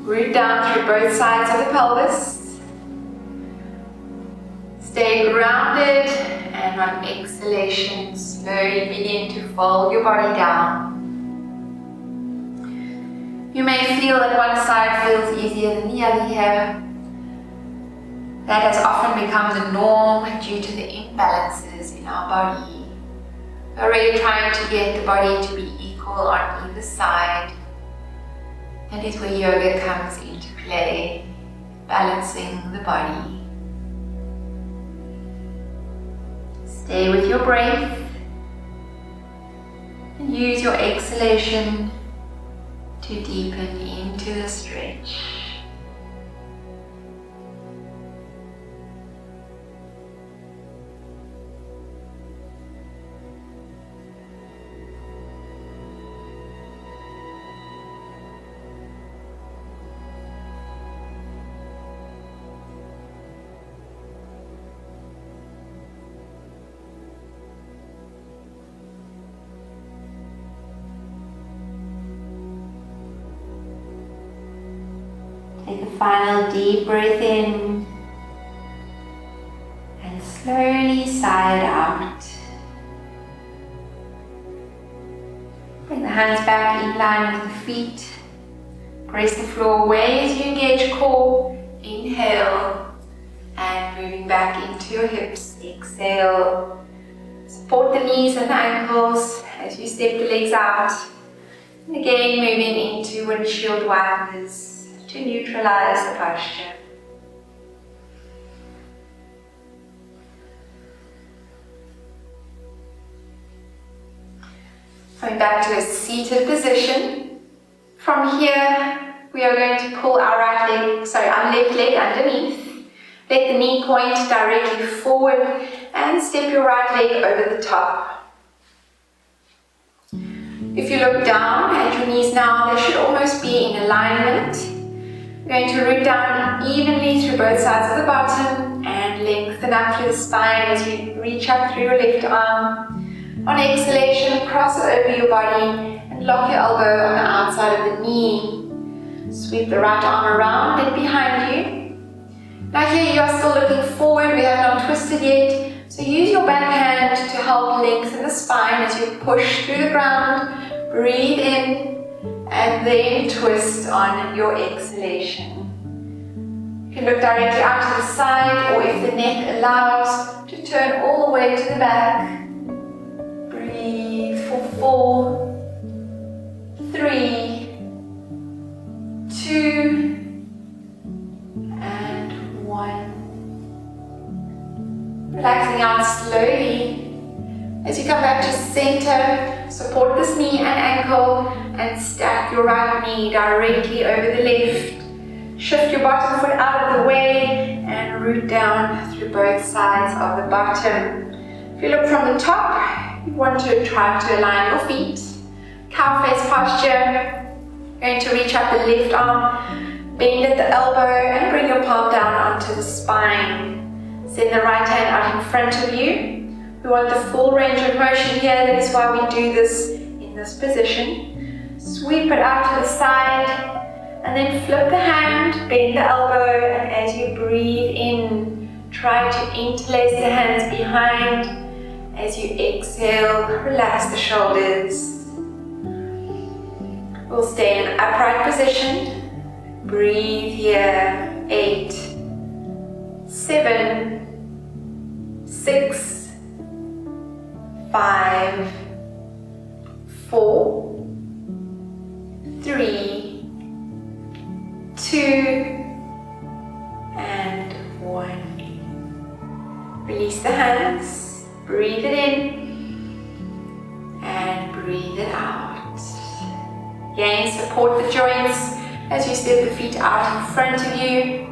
Root down through both sides of the pelvis. Stay grounded And on exhalation, slowly begin to fold your body down. You may feel that one side feels easier than the other here. That has often become the norm due to the imbalances in our body. We're really trying to get the body to be equal on either side. That is where yoga comes into play, balancing the body. Stay with your breath and use your exhalation to deepen into the stretch. Take a final deep breath in and slowly sigh it out. Bring the hands back in line with the feet. Press the floor away as you engage core. Inhale and moving back into your hips. Exhale. Support the knees and the ankles as you step the legs out. And again moving into windshield wipers to neutralize the posture. Coming back to a seated position. From here, we are going to pull our our left leg underneath. Let the knee point directly forward and step your right leg over the top. If you look down at your knees now, they should almost be in alignment. You're going to root down evenly through both sides of the bottom and lengthen up through the spine as you reach up through your left arm. On exhalation, cross it over your body and lock your elbow on the outside of the knee. Sweep the right arm around and behind you. Now here you are still looking forward, we have not twisted yet. So use your back hand to help lengthen the spine as you push through the ground. Breathe in. And then twist on your exhalation. You can look directly out to the side, or if the neck allows, to turn all the way to the back. Breathe for 4, 3, 2, and 1. Relaxing out slowly. As you come back to center, support this knee and ankle and stack your right knee directly over the left. Shift your bottom foot out of the way and root down through both sides of the bottom. If you look from the top, you want to try to align your feet. Cow face posture. Going to reach up the left arm, bend at the elbow and bring your palm down onto the spine. Send the right hand out in front of you. We want the full range of motion here, that is why we do this in this position. Sweep it out to the side and then flip the hand, bend the elbow, and as you breathe in, try to interlace the hands behind. As you exhale, relax the shoulders. We'll stay in an upright position. Breathe here. 8, 7, 6, 5, 4, 3, 2, and 1. Release the hands, breathe it in, and breathe it out. Again, support the joints as you step the feet out in front of you.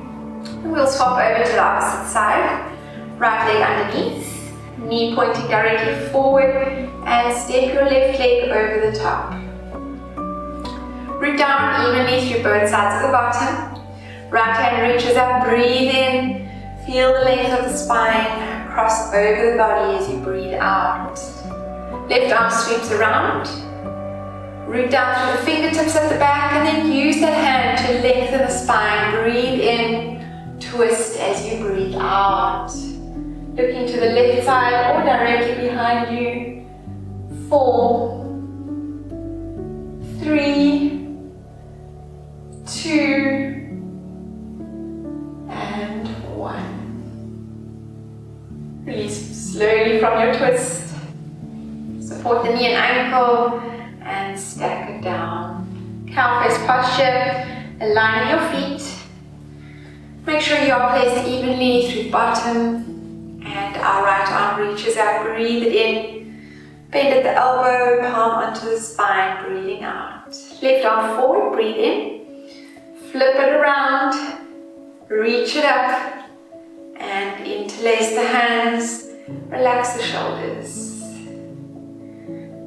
And we'll swap over to the opposite side. Right leg underneath. Knee pointing directly forward and step your left leg over the top. Root down evenly through both sides of the bottom. Right hand reaches up, breathe in. Feel the length of the spine cross over the body as you breathe out. Left arm sweeps around. Root down through the fingertips at the back and then use that hand to lengthen the spine. Breathe in, twist as you breathe out. Looking to the left side or directly behind you. 4, 3, 2, and 1. Release slowly from your twist. Support the knee and ankle and stack it down. Cow face posture, aligning your feet. Make sure you are placed evenly through the bottom and our right arm reaches out. Breathe in. Bend at the elbow, palm onto the spine, breathing out. Left arm forward, breathe in. Flip it around, reach it up, and interlace the hands, relax the shoulders.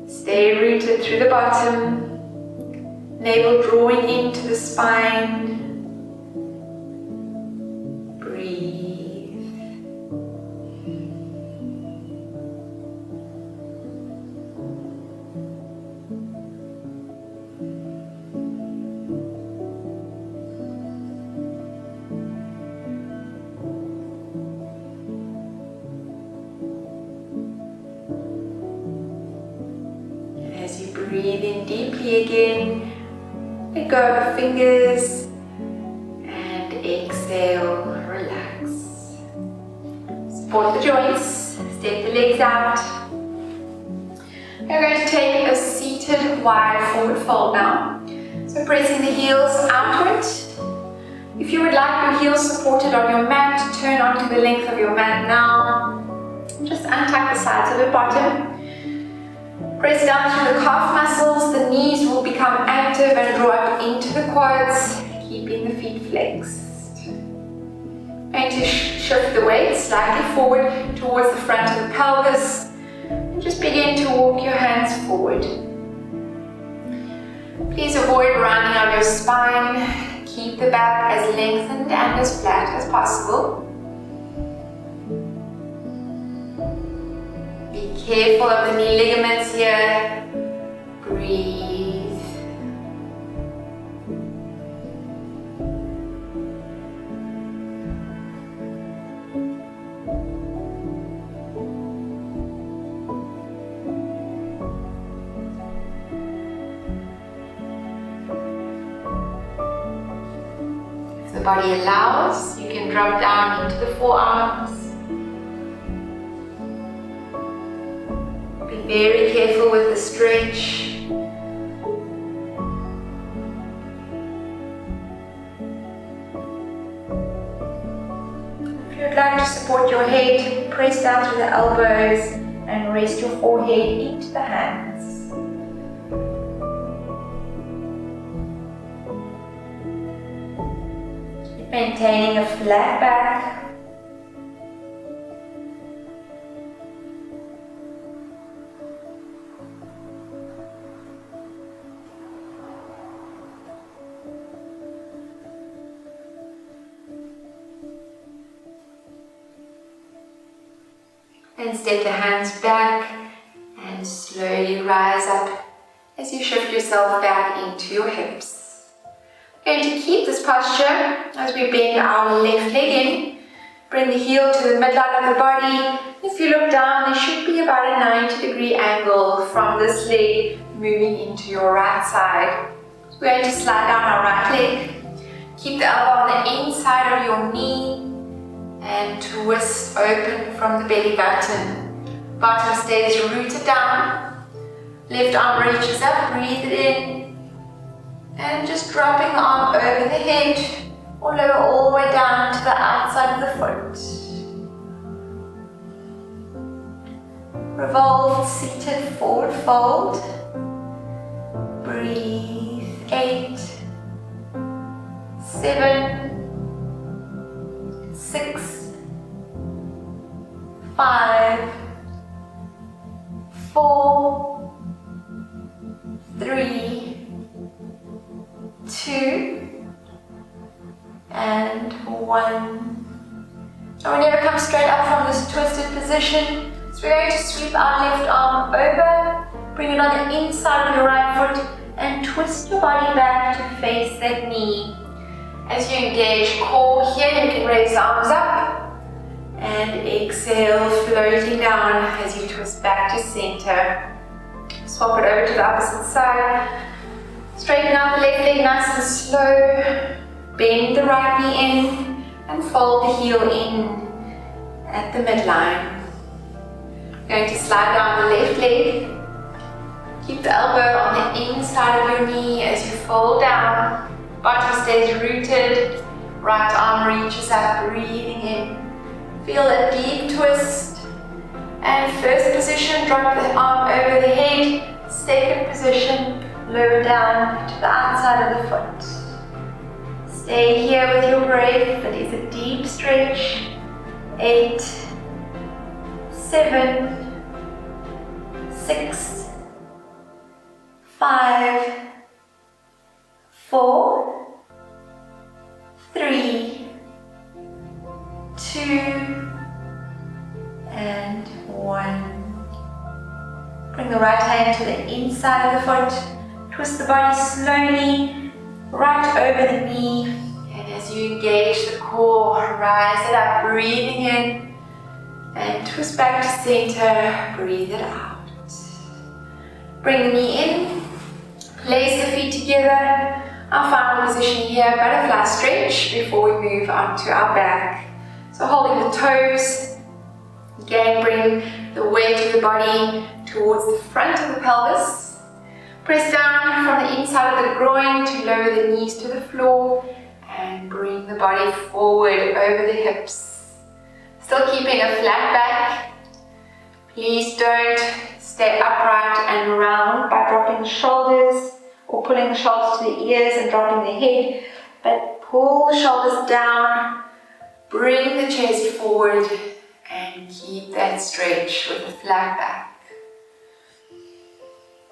Stay rooted through the bottom, navel drawing into the spine. Breathe in deeply again, let go of the fingers, and exhale, relax. Support the joints, step the legs out. We're going to take a seated wide forward fold now. So pressing the heels outward. If you would like your heels supported on your mat, turn onto the length of your mat now. Just untuck the sides of the bottom. Press down through the calf muscles, the knees will become active and draw up into the quads, keeping the feet flexed. Going to shift the weight slightly forward towards the front of the pelvis and just begin to walk your hands forward. Please avoid rounding out your spine, keep the back as lengthened and as flat as possible. Be careful of the knee ligaments here. Breathe. If the body allows, you can drop down into the forearms. Be very careful with the stretch. If you'd like to support your head, press down through the elbows and rest your forehead into the hands. Keep maintaining a flat back. And step the hands back and slowly rise up as you shift yourself back into your hips. We're going to keep this posture as we bend our left leg in. Bring the heel to the midline of the body. If you look down, there should be about a 90-degree angle from this leg moving into your right side. So we're going to slide down our right leg. Keep the elbow on the inside of your knee and twist open from the belly button. Bottom stays rooted down. Left arm reaches up, breathe it in. And just dropping the arm over the head or lower all the way down to the outside of the foot. Revolve, seated forward fold. Breathe. 8, 7, 6, 5, 4, 3, 2, and 1. And we never come straight up from this twisted position. So we're going to sweep our left arm over, bring it on the inside of your right foot, and twist your body back to face that knee. As you engage core here, you can raise the arms up And exhale, floating down as you twist back to center. Swap it over to the opposite side. Straighten out the left leg nice and slow. Bend the right knee in and fold the heel in at the midline. Going to slide down the left leg. Keep the elbow on the inside of your knee as you fold down. Bottom stays rooted. Right arm reaches up, breathing in. Feel a deep twist. And first position, drop the arm over the head. Second position, lower down to the outside of the foot. Stay here with your breath. That is a deep stretch. 8, 7, 6, 5, 4, 3, 2, and 1. Bring the right hand to the inside of the foot. Twist the body slowly, right over the knee. And as you engage the core, rise it up, breathing in. And twist back to center, breathe it out. Bring the knee in, place the feet together. Our final position here, butterfly stretch, before we move on to our back. So holding the toes, again bring the weight of the body towards the front of the pelvis. Press down from the inside of the groin to lower the knees to the floor and bring the body forward over the hips. Still keeping a flat back. Please don't stay upright and round by dropping the shoulders or pulling the shoulders to the ears and dropping the head, but pull the shoulders down, bring the chest forward and keep that stretch with a flat back.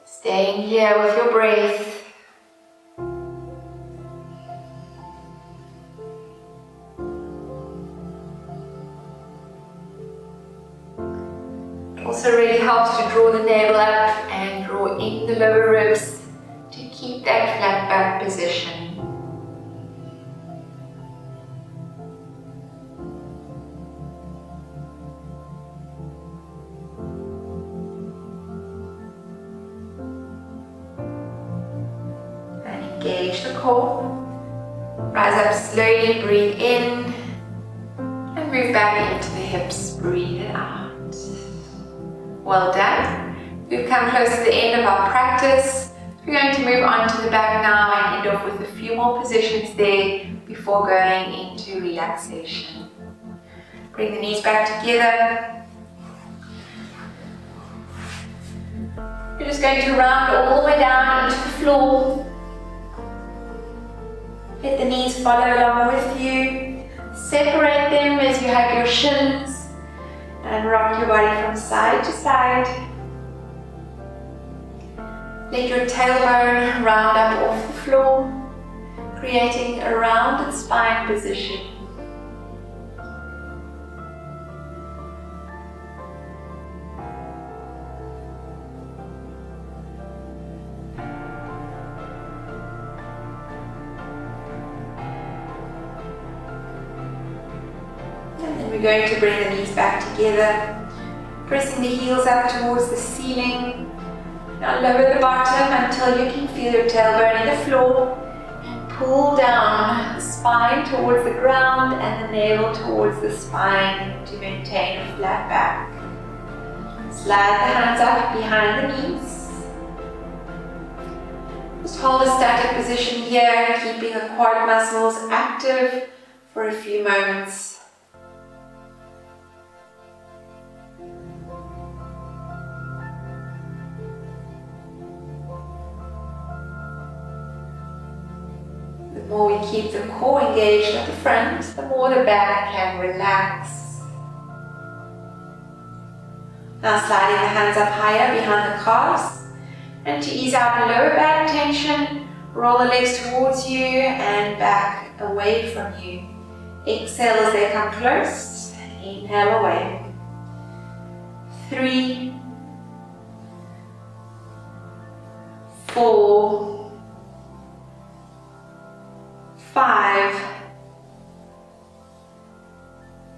Staying here with your breath. It also really helps to draw the navel up and draw in the lower ribs to keep that flat back position. And engage the core. Rise up slowly, breathe in and move back into the hips, breathe it out. Well done. We've come close to the end of our practice. We're going to move on to the back now and end off with a few more positions there before going into relaxation. Bring the knees back together. You're just going to round all the way down into the floor. Let the knees follow along with you. Separate them as you hug your shins and rock your body from side to side. Let your tailbone round up off the floor, creating a rounded spine position. And then we're going to bring the knees back together, pressing the heels up towards the ceiling. Now lower the bottom until you can feel your tailbone in the floor and pull down the spine towards the ground and the navel towards the spine to maintain a flat back. Slide the hands up behind the knees. Just hold a static position here, keeping the quad muscles active for a few moments. The more we keep the core engaged at the front, the more the back can relax. Now sliding the hands up higher behind the calves, and to ease out the lower back tension, roll the legs towards you and back away from you. Exhale as they come close, inhale away. 3, 4, 5,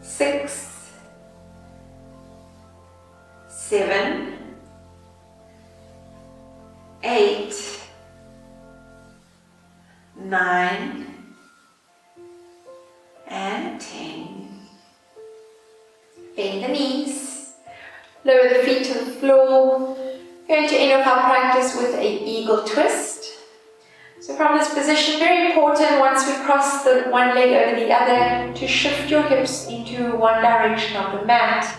6, 7, 8, 9, and 10. Bend the knees, lower the feet to the floor. We're going to end off our practice with an eagle twist. So from this position, very important once we cross the one leg over the other to shift your hips into one direction of the mat.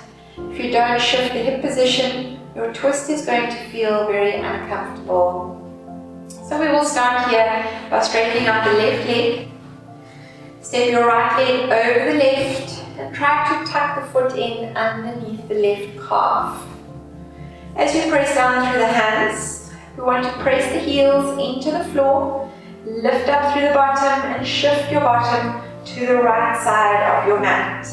If you don't shift the hip position, your twist is going to feel very uncomfortable. So we will start here by straightening out the left leg. Step your right leg over the left and try to tuck the foot in underneath the left calf. As you press down through the hands, we want to press the heels into the floor, lift up through the bottom and shift your bottom to the right side of your mat.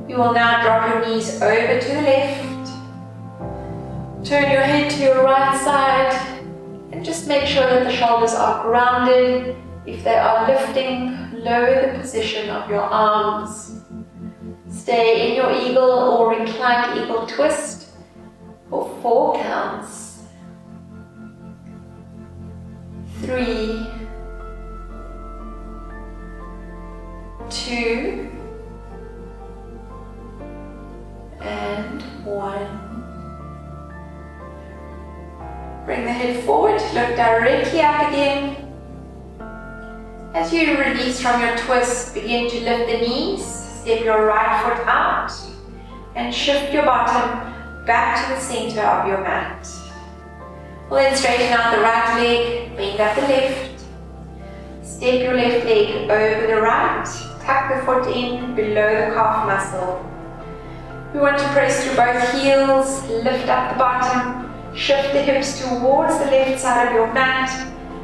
You will now drop your knees over to the left, turn your head to your right side and just make sure that the shoulders are grounded. If they are lifting, lower the position of your arms. Stay in your eagle or reclined eagle twist for 4 counts. 3, 2, and 1. Bring the head forward, look directly up again. As you release from your twist, begin to lift the knees, step your right foot out, and shift your bottom back to the center of your mat. We'll then straighten out the right leg, bend up the left, step your left leg over the right, tuck the foot in below the calf muscle. We want to press through both heels, lift up the bottom, shift the hips towards the left side of your mat,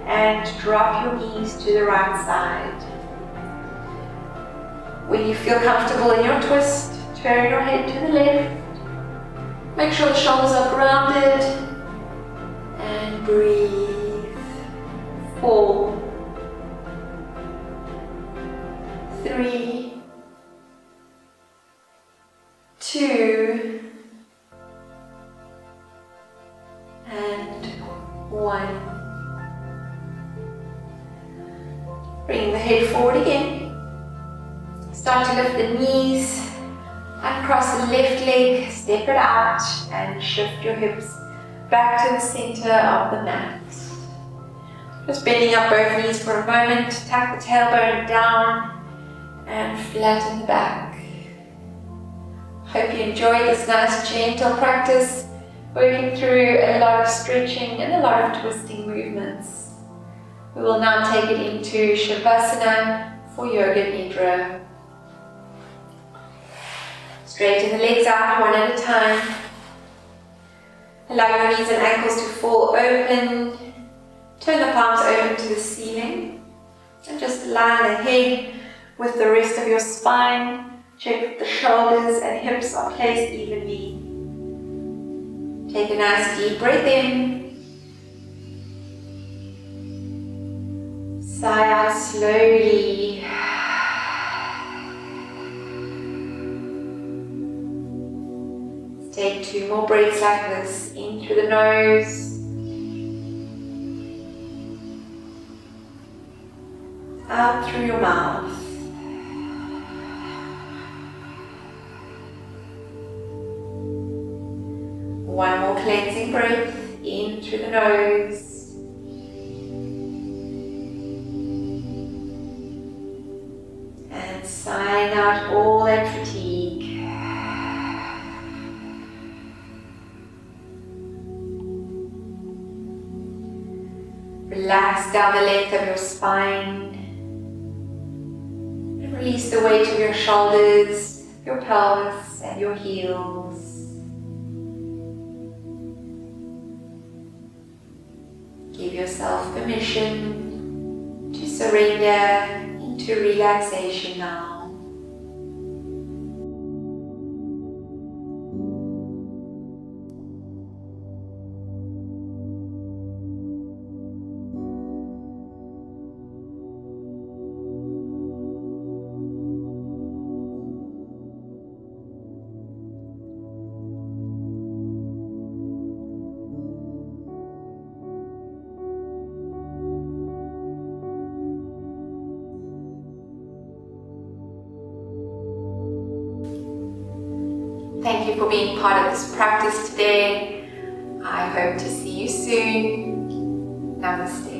and drop your knees to the right side. When you feel comfortable in your twist, turn your head to the left. Make sure the shoulders are grounded. And breathe. 4, 3, 2, and 1. Bring the head forward again. Start to lift the knees, uncross the left leg, step it out and shift your hips back to the center of the mat. Just bending up both knees for a moment, tuck the tailbone down and flatten the back. Hope you enjoyed this nice gentle practice, working through a lot of stretching and a lot of twisting movements. We will now take it into Shavasana for Yoga Nidra. Straighten the legs out one at a time. Allow your knees and ankles to fall open. Turn the palms open to the ceiling. And just align the head with the rest of your spine. Check that the shoulders and hips are placed evenly. Take a nice deep breath in. Sigh out slowly. Take 2 more breaths like this, in through the nose, out through your mouth. One more cleansing breath, in through the nose, and sighing out all that fatigue. Relax down the length of your spine and release the weight of your shoulders, your pelvis and your heels. Give yourself permission to surrender into relaxation now. Thank you for being part of this practice today. I hope to see you soon. Namaste.